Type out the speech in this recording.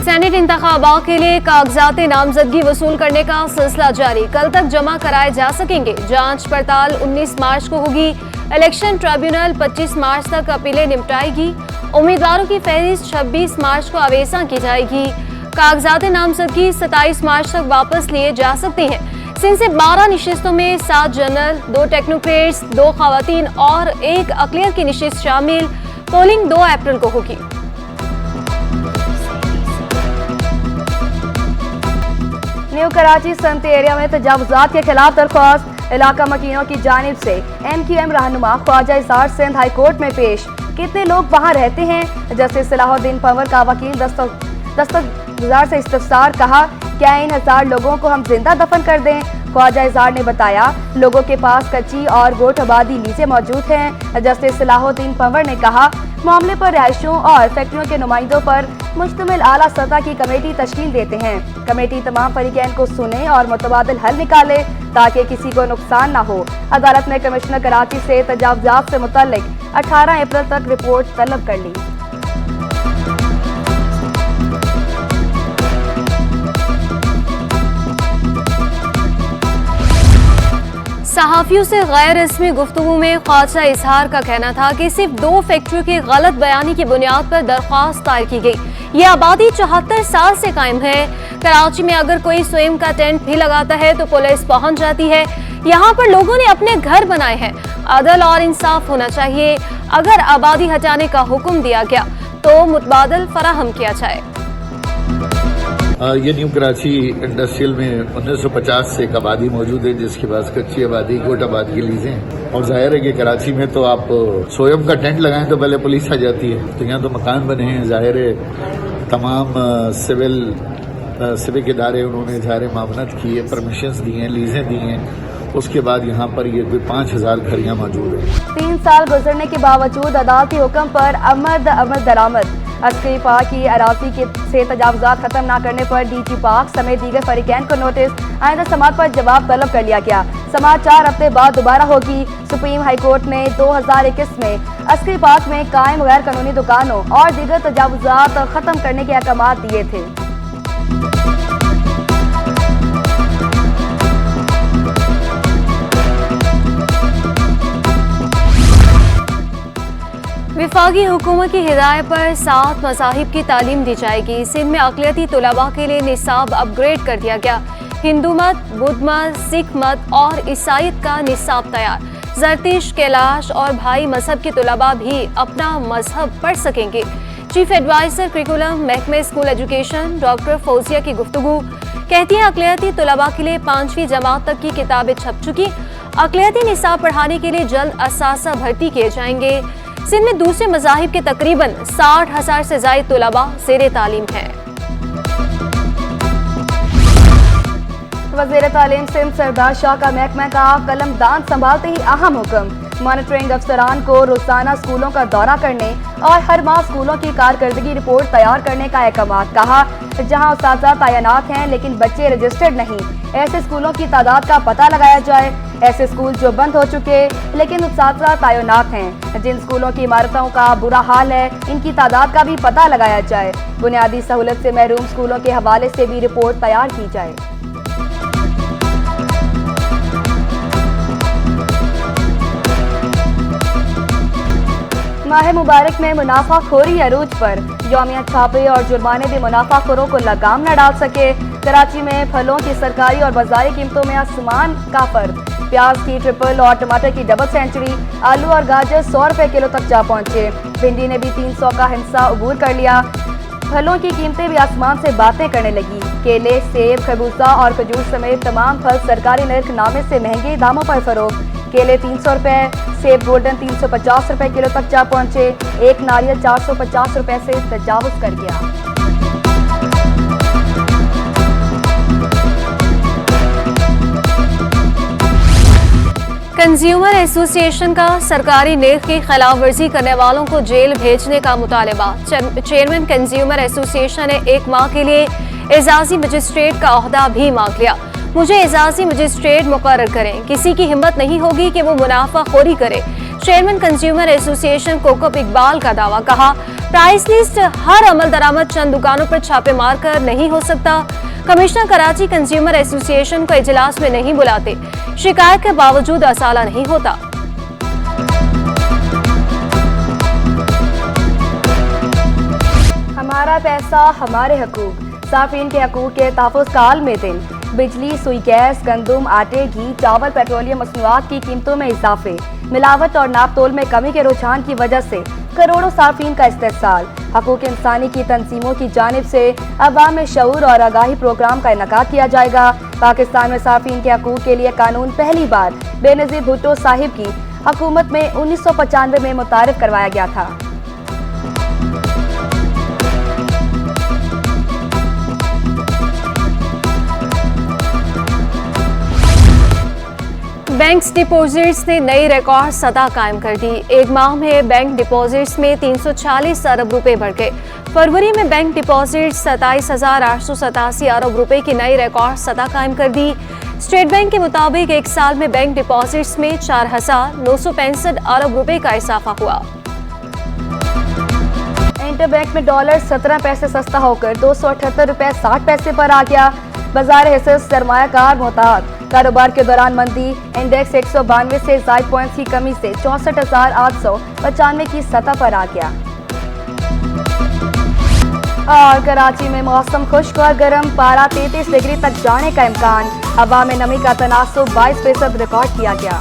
Senate इंतखाबात के लिए कागजात नामजदगी वसूल करने का सिलसिला जारी। कल तक जमा कराए जा सकेंगे। जांच पड़ताल 19 मार्च को होगी। इलेक्शन ट्रिब्यूनल 25 मार्च तक अपीलें निपटाएगी। उम्मीदवारों की फहरिस्त 26 मार्च को अवेसा की जाएगी। कागजात नामजदगी 27 मार्च तक वापस लिए जा सकते हैं। सिंध से 12 नशिस्तों में 7 जनरल, 2 टेक्नोक्रेट्स, 2 खवातीन और 1 अकलियत की नशिस्त शामिल। पोलिंग 2 अप्रैल को होगी। न्यू कराची संत एरिया में तजावुजात के खिलाफ दरख्वास्त इलाका मकीनों की जानिब से MQM रहनुमा ख्वाजा इजहार सिंध हाई कोर्ट में पेश। कितने लोग वहां रहते हैं? जस्टिस सलाहुद्दीन पंवर का वकील दस्तगुजार से इस्तफसार। कहा, क्या इन 1000 लोगों को हम जिंदा दफन कर दें? ख्वाजा इजहार ने बताया, लोगों के पास कच्ची और गोट आबादी लीजें मौजूद हैं। जस्टिस सलाहुद्दीन पंवर ने कहा, मामले पर रिहायशों और फैक्ट्रियों के नुमाइंदों पर मुश्तमिल आला सतह की कमेटी तश्कील देते हैं। कमेटी तमाम फरीकैन को सुने और मुतबादिल हल निकाले ताकि किसी को नुकसान न हो। अदालत ने कमिश्नर कराची से तजावुजात से मुतल्लिक 18 अप्रैल तक रिपोर्ट तलब कर ली। सहाफियों से गैर रस्मी गुफ्तगू में ख्वाजा इजहार का कहना था कि सिर्फ 2 फैक्ट्रियों की गलत बयानी की बुनियाद पर दरख्वास्त दायर की गई। ये आबादी 74 साल से कायम है। कराची में अगर कोई स्वयं का टेंट भी लगाता है तो पुलिस पहुंच जाती है। यहाँ पर लोगों ने अपने घर बनाए हैं। अदल और इंसाफ होना चाहिए। अगर आबादी हटाने का हुक्म दिया गया तो मुतबादल फराहम किया जाए। ये न्यू कराची इंडस्ट्रियल में 1950 से एक आबादी मौजूद है जिसके पास कच्ची आबादी, गोट आबादी की लीजें हैं। और जाहिर है कि कराची में तो आप स्वयं का टेंट लगाएं तो पहले पुलिस आ जाती है। तो यहाँ तो मकान बने हैं, जाहिर है तमाम सिविक इदारे उन्होंने जाहिर मामनत की है, परमिशंस दी हैं, लीजें दी हैं। उसके बाद यहाँ पर ये कोई 5000 घर यहाँ मौजूद है। 3 साल गुजरने के बावजूद अदालती हुक्म पर अमद दरामद। अस्करी पाक की अराजी से तजावुजात खत्म न करने पर DG पाक समेत दीगर फरीकैन को नोटिस। आइंदा समात पर जवाब तलब कर लिया गया। समात 4 हफ्ते बाद दोबारा होगी। सुप्रीम हाई कोर्ट ने 2021 में अस्करी पाक में कायम गैर कानूनी दुकानों और दीगर तजावुजात खत्म करने के अहकाम दिए थे। विफाकी हुकूमत की हिदायत पर 7 मज़ाहिब की तालीम दी जाएगी। सिंध में अक़लियती तुलबा के लिए निसाब अपग्रेड कर दिया गया। हिंदू मत, बुद्ध मत, सिख मत और ईसाईयत का निसाब तैयार। जरतीश, कैलाश और भाई मजहब के तुलबा भी अपना मजहब पढ़ सकेंगे। चीफ एडवाइजर करिकुलम महकमे स्कूल एजुकेशन डॉक्टर फौजिया की गुफ्तगू कहती है, अक़लियती तुलबा के लिए 5वीं जमात तक की किताबें छप चुकी। अक़लियती निसाब पढ़ाने के लिए जल्द असासा भर्ती किए जाएंगे। सिंध में दूसरे मज़ाहिब के तकरीबन 60,000 से ज़ायद तुलबा ज़ेरे तालीम है। वज़ीर तालीम सिंध सरदार शाह का महकमा का कलमदान संभालते ही अहम हुक्म। मॉनिटरिंग अफसरान को रोजाना स्कूलों का दौरा करने और हर माह स्कूलों की कारकर्दगी रिपोर्ट तैयार करने का अहकाम। कहा, जहां उस्ताद तैनात हैं लेकिन बच्चे रजिस्टर्ड नहीं, ऐसे स्कूलों की तादाद का पता लगाया जाए। ऐसे स्कूल जो बंद हो चुके लेकिन उस्ताद तैनात हैं, जिन स्कूलों की इमारतों का बुरा हाल है, इनकी तादाद का भी पता लगाया जाए। बुनियादी सहूलत से महरूम स्कूलों के हवाले से भी रिपोर्ट तैयार की जाए। माह मुबारक में मुनाफाखोरी अरूज पर। यौमिया छापे और जुर्माने भी मुनाफाखोरों को लगाम न डाल सके। कराची में फलों की सरकारी और बाजारी कीमतों में आसमान का फर्क। प्याज की ट्रिपल और टमाटर की डबल सेंचुरी। आलू और गाजर 100 रुपए किलो तक जा पहुंचे। भिंडी ने भी 300 का हिस्सा अबूर कर लिया। फलों की कीमतें भी आसमान से बातें करने लगी। केले, सेब, खरबूजा और खजूर समेत तमाम फल सरकारी नरखनामे से महंगे दामों पर फरोख्त। केले 300 रुपए, सेब गोल्डन 350 रुपए किलो तक जा पहुंचे। एक नारियल 450 रुपए से तजावुज कर गया। कंज्यूमर एसोसिएशन का सरकारी नेक की खिलाफ वर्जी करने वालों को जेल भेजने का मुतालबा। चेयरमैन कंज्यूमर एसोसिएशन ने 1 माह के लिए एजाजी मजिस्ट्रेट का ओहदा भी मांग लिया। मुझे एजाजी मजिस्ट्रेट मुकर्रर करें, किसी की हिम्मत नहीं होगी कि वो मुनाफाखोरी करे। Chairman consumer association Kokab Iqbal का दावा। कहा, प्राइस लिस्ट हर अमल दरामद चंद दुकानों पर छापे मारकर नहीं हो सकता। कमिश्नर कराची कंज्यूमर एसोसिएशन को इजलास में नहीं बुलाते, शिकायत के बावजूद असाला नहीं होता। हमारा पैसा हमारे हकूक, साफिन के हकूक के तहफ़्फ़ुज़ का आलमी दिन। बिजली, सुई गैस, गंदम, आटे, घी, चावल, पेट्रोलियम मसनूआत की कीमतों में इजाफे, मिलावट और नाप तोल में कमी के रुझान की वजह से करोड़ों साफिन का इस्तेहसाल। हकूक इंसानी की तंजीमों की जानिब से अवाम में शऊर और आगाही प्रोग्राम का इनकाद किया जाएगा। पाकिस्तान में साफिन के हकूक के लिए कानून पहली बार बेनज़ीर भुट्टो साहिब की हुकूमत में 1995 में मुतारिफ करवाया गया था। बैंक डिपॉजिट्स ने नई रिकॉर्ड सतह कायम कर दी। एक माह में बैंक डिपॉजिट्स में 340 अरब रुपए बढ़ गए। फरवरी में बैंक डिपॉजिट्स 27,887 अरब रुपए की नई रिकॉर्ड सतह कायम कर दी। स्टेट बैंक के मुताबिक एक साल में बैंक डिपॉजिट्स में 4,965 अरब रुपए का इजाफा हुआ। इंटर बैंक में डॉलर 17 पैसे सस्ता होकर 278 रुपए 60 पैसे पर आ गया। बाजार हिस्से सरमायाकार मोहतात। कारोबार के दौरान मंदी, इंडेक्स 192 से ज़ायद पॉइंट्स की कमी से 64,895 की सतह पर आ गया। और कराची में मौसम खुश्क और गर्म, पारा 33 डिग्री तक जाने का इम्कान। हवा में नमी का तनासुब 22% रिकॉर्ड किया गया।